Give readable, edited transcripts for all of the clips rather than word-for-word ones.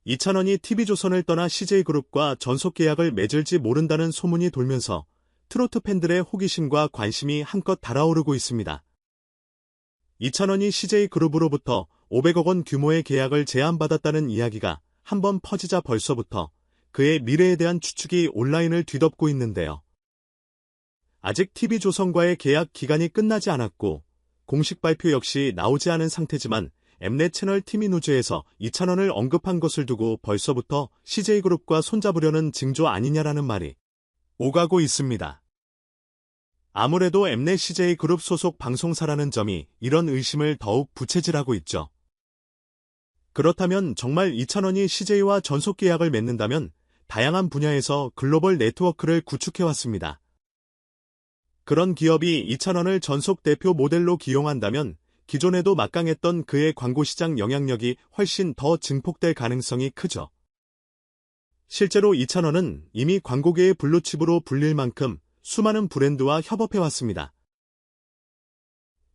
이찬원이 TV조선을 떠나 CJ그룹과 전속계약을 맺을지 모른다는 소문이 돌면서 트로트 팬들의 호기심과 관심이 한껏 달아오르고 있습니다. 이찬원이 CJ그룹으로부터 500억 원 규모의 계약을 제안받았다는 이야기가 한번 퍼지자 벌써부터 그의 미래에 대한 추측이 온라인을 뒤덮고 있는데요. 아직 TV조선과의 계약 기간이 끝나지 않았고 공식 발표 역시 나오지 않은 상태지만 엠넷 채널 티미누즈에서 이찬원을 언급한 것을 두고 벌써부터 CJ그룹과 손잡으려는 징조 아니냐라는 말이 오가고 있습니다. 아무래도 엠넷 CJ그룹 소속 방송사라는 점이 이런 의심을 더욱 부채질하고 있죠. 그렇다면 정말 이찬원이 CJ와 전속 계약을 맺는다면 다양한 분야에서 글로벌 네트워크를 구축해왔습니다. 그런 기업이 이찬원을 전속 대표 모델로 기용한다면 기존에도 막강했던 그의 광고 시장 영향력이 훨씬 더 증폭될 가능성이 크죠. 실제로 이찬원은 이미 광고계의 블루칩으로 불릴 만큼 수많은 브랜드와 협업해왔습니다.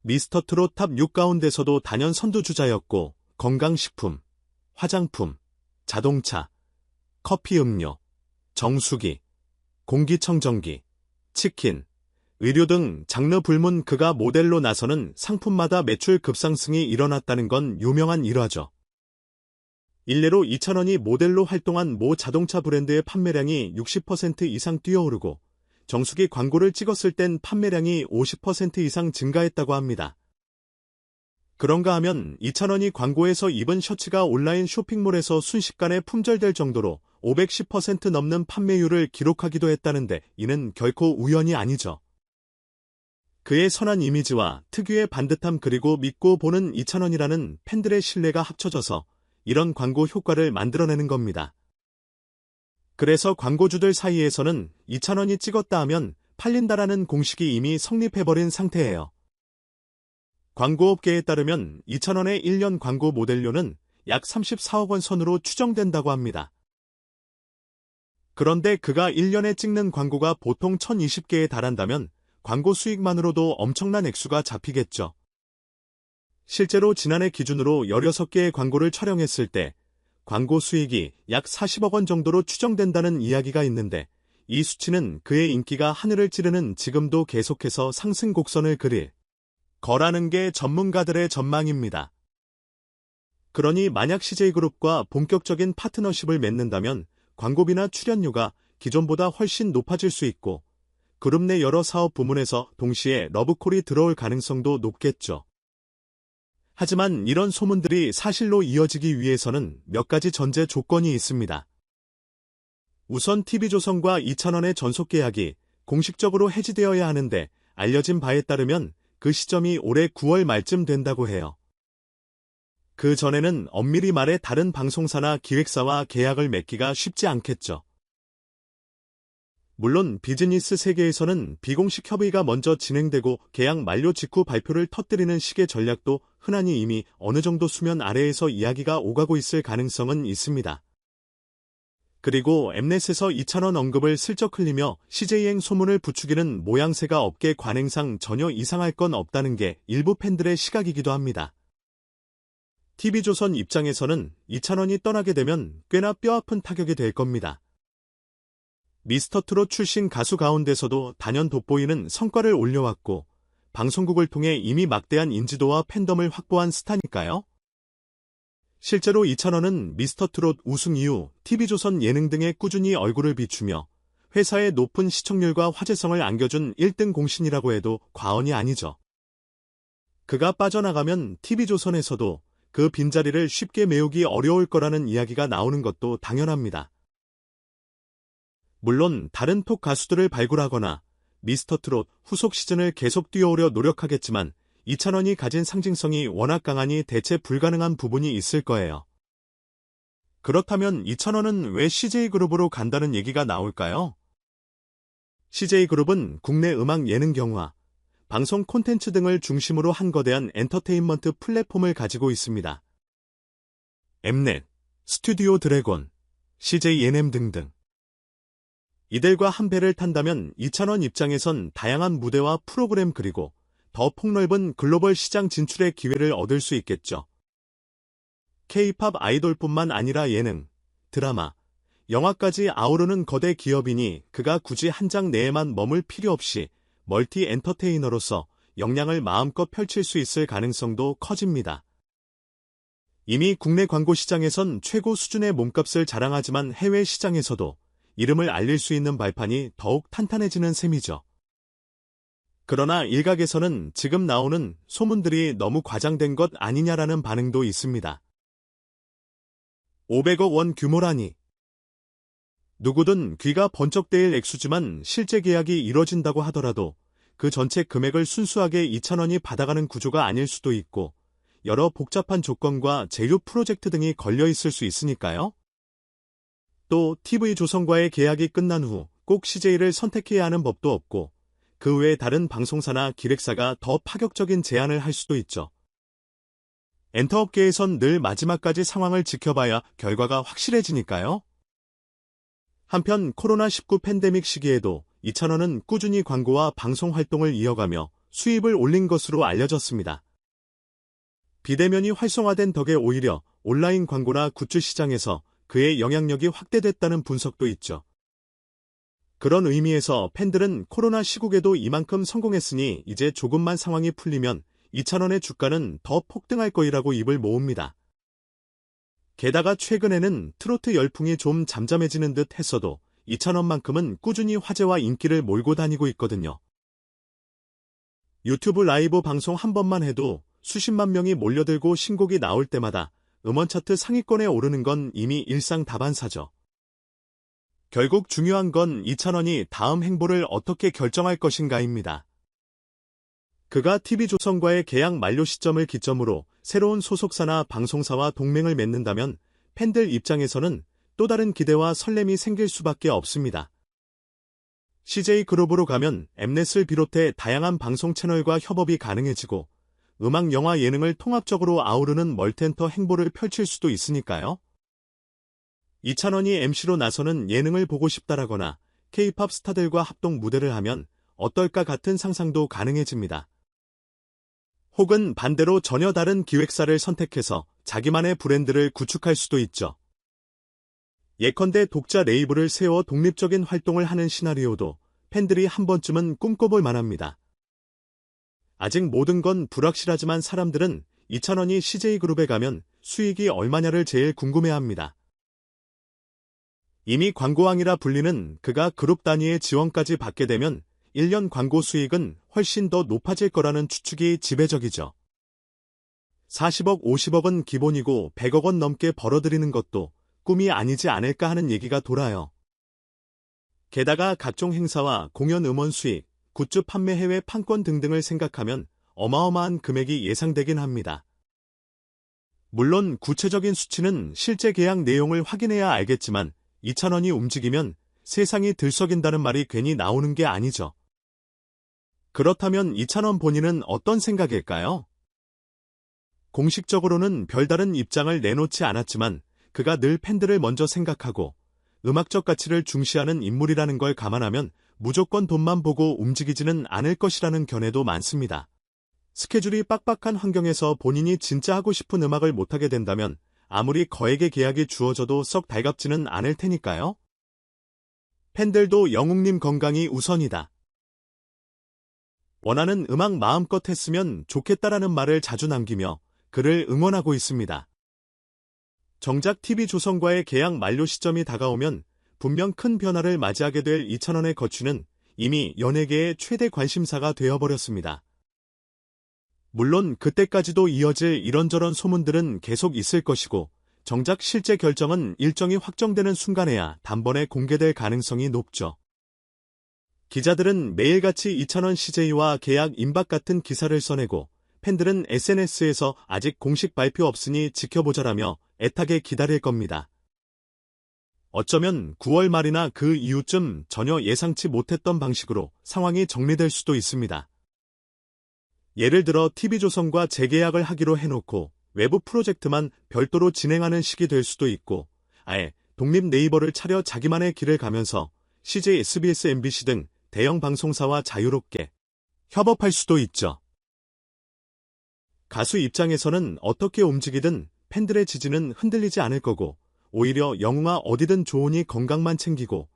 미스터트롯 탑 6 가운데서도 단연 선두주자였고 건강식품, 화장품, 자동차, 커피 음료, 정수기, 공기청정기, 치킨, 의류 등 장르 불문 그가 모델로 나서는 상품마다 매출 급상승이 일어났다는 건 유명한 일화죠. 일례로 이찬원이 모델로 활동한 모 자동차 브랜드의 판매량이 60% 이상 뛰어오르고 정수기 광고를 찍었을 땐 판매량이 50% 이상 증가했다고 합니다. 그런가 하면 이찬원이 광고에서 입은 셔츠가 온라인 쇼핑몰에서 순식간에 품절될 정도로 510% 넘는 판매율을 기록하기도 했다는데 이는 결코 우연이 아니죠. 그의 선한 이미지와 특유의 반듯함 그리고 믿고 보는 이찬원이라는 팬들의 신뢰가 합쳐져서 이런 광고 효과를 만들어내는 겁니다. 그래서 광고주들 사이에서는 이찬원이 찍었다 하면 팔린다라는 공식이 이미 성립해버린 상태예요. 광고업계에 따르면 이찬원의 1년 광고 모델료는 약 34억 원 선으로 추정된다고 합니다. 그런데 그가 1년에 찍는 광고가 보통 1020개에 달한다면 광고 수익만으로도 엄청난 액수가 잡히겠죠. 실제로 지난해 기준으로 16개의 광고를 촬영했을 때 광고 수익이 약 40억 원 정도로 추정된다는 이야기가 있는데 이 수치는 그의 인기가 하늘을 찌르는 지금도 계속해서 상승 곡선을 그릴 거라는 게 전문가들의 전망입니다. 그러니 만약 CJ그룹과 본격적인 파트너십을 맺는다면 광고비나 출연료가 기존보다 훨씬 높아질 수 있고 그룹 내 여러 사업 부문에서 동시에 러브콜이 들어올 가능성도 높겠죠. 하지만 이런 소문들이 사실로 이어지기 위해서는 몇 가지 전제 조건이 있습니다. 우선 TV조선과 이찬원의 전속 계약이 공식적으로 해지되어야 하는데 알려진 바에 따르면 그 시점이 올해 9월 말쯤 된다고 해요. 그 전에는 엄밀히 말해 다른 방송사나 기획사와 계약을 맺기가 쉽지 않겠죠. 물론 비즈니스 세계에서는 비공식 협의가 먼저 진행되고 계약 만료 직후 발표를 터뜨리는 식의 전략도 흔하니 이미 어느 정도 수면 아래에서 이야기가 오가고 있을 가능성은 있습니다. 그리고 엠넷에서 이찬원 언급을 슬쩍 흘리며 CJ행 소문을 부추기는 모양새가 업계 관행상 전혀 이상할 건 없다는 게 일부 팬들의 시각이기도 합니다. TV조선 입장에서는 이찬원이 떠나게 되면 꽤나 뼈아픈 타격이 될 겁니다. 미스터트롯 출신 가수 가운데서도 단연 돋보이는 성과를 올려왔고 방송국을 통해 이미 막대한 인지도와 팬덤을 확보한 스타니까요. 실제로 이찬원은 미스터트롯 우승 이후 TV조선 예능 등에 꾸준히 얼굴을 비추며 회사의 높은 시청률과 화제성을 안겨준 1등 공신이라고 해도 과언이 아니죠. 그가 빠져나가면 TV조선에서도 그 빈자리를 쉽게 메우기 어려울 거라는 이야기가 나오는 것도 당연합니다. 물론 다른 톡 가수들을 발굴하거나 미스터트롯 후속 시즌을 계속 뛰어오려 노력하겠지만 이찬원이 가진 상징성이 워낙 강하니 대체 불가능한 부분이 있을 거예요. 그렇다면 이찬원은 왜 CJ그룹으로 간다는 얘기가 나올까요? CJ그룹은 국내 음악 예능 경화, 방송 콘텐츠 등을 중심으로 한 거대한 엔터테인먼트 플랫폼을 가지고 있습니다. 엠넷, 스튜디오 드래곤, CJ 예능 등등. 이들과 한 배를 탄다면 이찬원 입장에선 다양한 무대와 프로그램 그리고 더 폭넓은 글로벌 시장 진출의 기회를 얻을 수 있겠죠. K-팝 아이돌뿐만 아니라 예능, 드라마, 영화까지 아우르는 거대 기업이니 그가 굳이 한 장 내에만 머물 필요 없이 멀티 엔터테이너로서 역량을 마음껏 펼칠 수 있을 가능성도 커집니다. 이미 국내 광고 시장에선 최고 수준의 몸값을 자랑하지만 해외 시장에서도 이름을 알릴 수 있는 발판이 더욱 탄탄해지는 셈이죠. 그러나 일각에서는 지금 나오는 소문들이 너무 과장된 것 아니냐라는 반응도 있습니다. 500억 원 규모라니. 누구든 귀가 번쩍 대일 액수지만 실제 계약이 이뤄진다고 하더라도 그 전체 금액을 순수하게 이찬원이 받아가는 구조가 아닐 수도 있고 여러 복잡한 조건과 제휴 프로젝트 등이 걸려 있을 수 있으니까요. 또 TV조선과의 계약이 끝난 후 꼭 CJ를 선택해야 하는 법도 없고 그 외에 다른 방송사나 기획사가 더 파격적인 제안을 할 수도 있죠. 엔터업계에선 늘 마지막까지 상황을 지켜봐야 결과가 확실해지니까요. 한편 코로나19 팬데믹 시기에도 이찬원은 꾸준히 광고와 방송 활동을 이어가며 수입을 올린 것으로 알려졌습니다. 비대면이 활성화된 덕에 오히려 온라인 광고나 굿즈 시장에서 그의 영향력이 확대됐다는 분석도 있죠. 그런 의미에서 팬들은 코로나 시국에도 이만큼 성공했으니 이제 조금만 상황이 풀리면 이찬원의 주가는 더 폭등할 거이라고 입을 모읍니다. 게다가 최근에는 트로트 열풍이 좀 잠잠해지는 듯 했어도 이찬원만큼은 꾸준히 화제와 인기를 몰고 다니고 있거든요. 유튜브 라이브 방송 한 번만 해도 수십만 명이 몰려들고 신곡이 나올 때마다 음원 차트 상위권에 오르는 건 이미 일상다반사죠. 결국 중요한 건 이찬원이 다음 행보를 어떻게 결정할 것인가입니다. 그가 TV조선과의 계약 만료 시점을 기점으로 새로운 소속사나 방송사와 동맹을 맺는다면 팬들 입장에서는 또 다른 기대와 설렘이 생길 수밖에 없습니다. CJ그룹으로 가면 엠넷을 비롯해 다양한 방송 채널과 협업이 가능해지고 음악, 영화, 예능을 통합적으로 아우르는 멀티엔터 행보를 펼칠 수도 있으니까요. 이찬원이 MC로 나서는 예능을 보고 싶다라거나 K-팝 스타들과 합동 무대를 하면 어떨까 같은 상상도 가능해집니다. 혹은 반대로 전혀 다른 기획사를 선택해서 자기만의 브랜드를 구축할 수도 있죠. 예컨대 독자 레이블을 세워 독립적인 활동을 하는 시나리오도 팬들이 한 번쯤은 꿈꿔볼 만합니다. 아직 모든 건 불확실하지만 사람들은 이찬원이 CJ그룹에 가면 수익이 얼마냐를 제일 궁금해합니다. 이미 광고왕이라 불리는 그가 그룹 단위의 지원까지 받게 되면 1년 광고 수익은 훨씬 더 높아질 거라는 추측이 지배적이죠. 40억, 50억은 기본이고 100억 원 넘게 벌어들이는 것도 꿈이 아니지 않을까 하는 얘기가 돌아요. 게다가 각종 행사와 공연 음원 수익, 굿즈 판매 해외 판권 등등을 생각하면 어마어마한 금액이 예상되긴 합니다. 물론 구체적인 수치는 실제 계약 내용을 확인해야 알겠지만 이찬원이 움직이면 세상이 들썩인다는 말이 괜히 나오는 게 아니죠. 그렇다면 이찬원 본인은 어떤 생각일까요? 공식적으로는 별다른 입장을 내놓지 않았지만 그가 늘 팬들을 먼저 생각하고 음악적 가치를 중시하는 인물이라는 걸 감안하면 무조건 돈만 보고 움직이지는 않을 것이라는 견해도 많습니다. 스케줄이 빡빡한 환경에서 본인이 진짜 하고 싶은 음악을 못하게 된다면 아무리 거액의 계약이 주어져도 썩 달갑지는 않을 테니까요. 팬들도 영웅님 건강이 우선이다. 원하는 음악 마음껏 했으면 좋겠다라는 말을 자주 남기며 그를 응원하고 있습니다. 정작 TV조선과의 계약 만료 시점이 다가오면 분명 큰 변화를 맞이하게 될 이찬원의 거취는 이미 연예계의 최대 관심사가 되어버렸습니다. 물론 그때까지도 이어질 이런저런 소문들은 계속 있을 것이고 정작 실제 결정은 일정이 확정되는 순간에야 단번에 공개될 가능성이 높죠. 기자들은 매일같이 이찬원 CJ와 계약 임박 같은 기사를 써내고 팬들은 SNS에서 아직 공식 발표 없으니 지켜보자라며 애타게 기다릴 겁니다. 어쩌면 9월 말이나 그 이후쯤 전혀 예상치 못했던 방식으로 상황이 정리될 수도 있습니다. 예를 들어 TV조선과 재계약을 하기로 해놓고 외부 프로젝트만 별도로 진행하는 식이 될 수도 있고 아예 독립 네이버를 차려 자기만의 길을 가면서 CJ, SBS, MBC 등 대형 방송사와 자유롭게 협업할 수도 있죠. 가수 입장에서는 어떻게 움직이든 팬들의 지지는 흔들리지 않을 거고 오히려 영웅아 어디든 좋으니 건강만 챙기고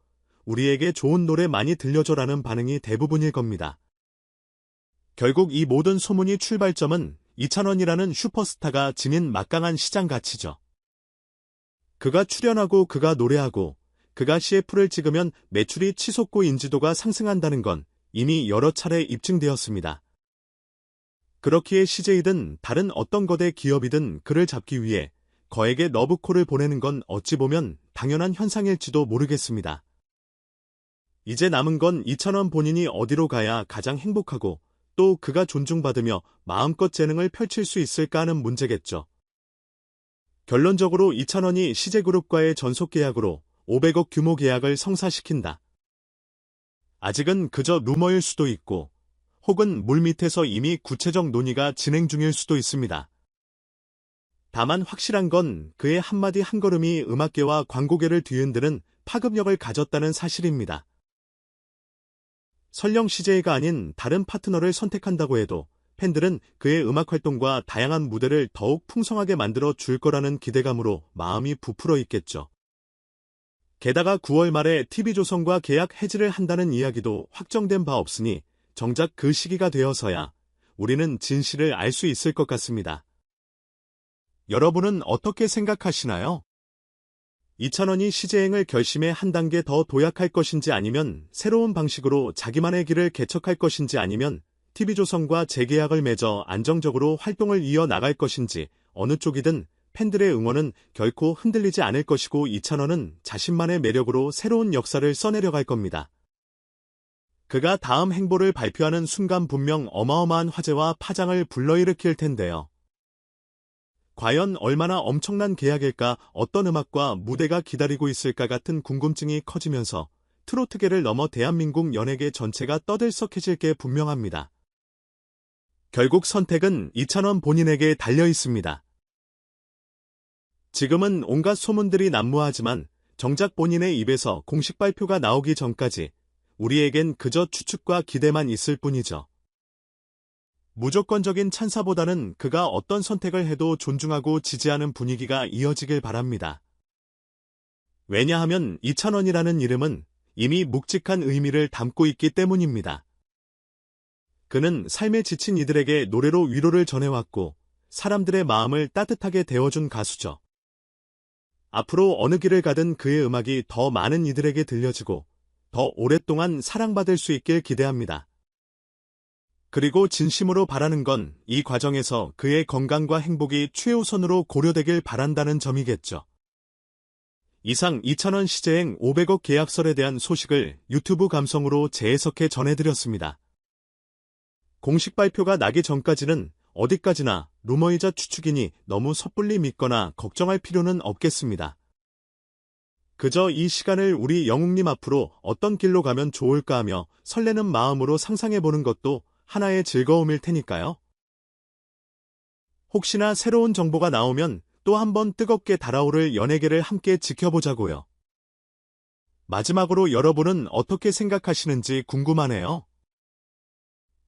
우리에게 좋은 노래 많이 들려줘라는 반응이 대부분일 겁니다. 결국 이 모든 소문이 출발점은 이찬원이라는 슈퍼스타가 지닌 막강한 시장 가치죠. 그가 출연하고 그가 노래하고 그가 CF를 찍으면 매출이 치솟고 인지도가 상승한다는 건 이미 여러 차례 입증되었습니다. 그렇기에 CJ든 다른 어떤 거대 기업이든 그를 잡기 위해 거액의 러브콜을 보내는 건 어찌 보면 당연한 현상일지도 모르겠습니다. 이제 남은 건 이찬원 본인이 어디로 가야 가장 행복하고 또 그가 존중받으며 마음껏 재능을 펼칠 수 있을까 하는 문제겠죠. 결론적으로 이찬원이 CJ그룹과의 전속 계약으로 500억 규모 계약을 성사시킨다. 아직은 그저 루머일 수도 있고 혹은 물밑에서 이미 구체적 논의가 진행 중일 수도 있습니다. 다만 확실한 건 그의 한마디 한걸음이 음악계와 광고계를 뒤흔드는 파급력을 가졌다는 사실입니다. 설령 CJ가 아닌 다른 파트너를 선택한다고 해도 팬들은 그의 음악 활동과 다양한 무대를 더욱 풍성하게 만들어 줄 거라는 기대감으로 마음이 부풀어 있겠죠. 게다가 9월 말에 TV조선과 계약 해지를 한다는 이야기도 확정된 바 없으니 정작 그 시기가 되어서야 우리는 진실을 알 수 있을 것 같습니다. 여러분은 어떻게 생각하시나요? 이찬원이 CJ행을 결심해 한 단계 더 도약할 것인지 아니면 새로운 방식으로 자기만의 길을 개척할 것인지 아니면 TV조선과 재계약을 맺어 안정적으로 활동을 이어나갈 것인지 어느 쪽이든 팬들의 응원은 결코 흔들리지 않을 것이고 이찬원은 자신만의 매력으로 새로운 역사를 써내려갈 겁니다. 그가 다음 행보를 발표하는 순간 분명 어마어마한 화제와 파장을 불러일으킬 텐데요. 과연 얼마나 엄청난 계약일까, 어떤 음악과 무대가 기다리고 있을까 같은 궁금증이 커지면서 트로트계를 넘어 대한민국 연예계 전체가 떠들썩해질 게 분명합니다. 결국 선택은 이찬원 본인에게 달려 있습니다. 지금은 온갖 소문들이 난무하지만 정작 본인의 입에서 공식 발표가 나오기 전까지 우리에겐 그저 추측과 기대만 있을 뿐이죠. 무조건적인 찬사보다는 그가 어떤 선택을 해도 존중하고 지지하는 분위기가 이어지길 바랍니다. 왜냐하면 이찬원이라는 이름은 이미 묵직한 의미를 담고 있기 때문입니다. 그는 삶에 지친 이들에게 노래로 위로를 전해왔고 사람들의 마음을 따뜻하게 데워준 가수죠. 앞으로 어느 길을 가든 그의 음악이 더 많은 이들에게 들려지고 더 오랫동안 사랑받을 수 있길 기대합니다. 그리고 진심으로 바라는 건 이 과정에서 그의 건강과 행복이 최우선으로 고려되길 바란다는 점이겠죠. 이상 이찬원 CJ행 500억 계약설에 대한 소식을 유튜브 감성으로 재해석해 전해드렸습니다. 공식 발표가 나기 전까지는 어디까지나 루머이자 추측이니 너무 섣불리 믿거나 걱정할 필요는 없겠습니다. 그저 이 시간을 우리 영웅님 앞으로 어떤 길로 가면 좋을까 하며 설레는 마음으로 상상해보는 것도 하나의 즐거움일 테니까요. 혹시나 새로운 정보가 나오면 또 한 번 뜨겁게 달아오를 연예계를 함께 지켜보자고요. 마지막으로 여러분은 어떻게 생각하시는지 궁금하네요.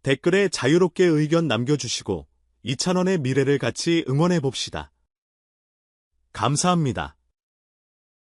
댓글에 자유롭게 의견 남겨주시고 이찬원의 미래를 같이 응원해봅시다. 감사합니다.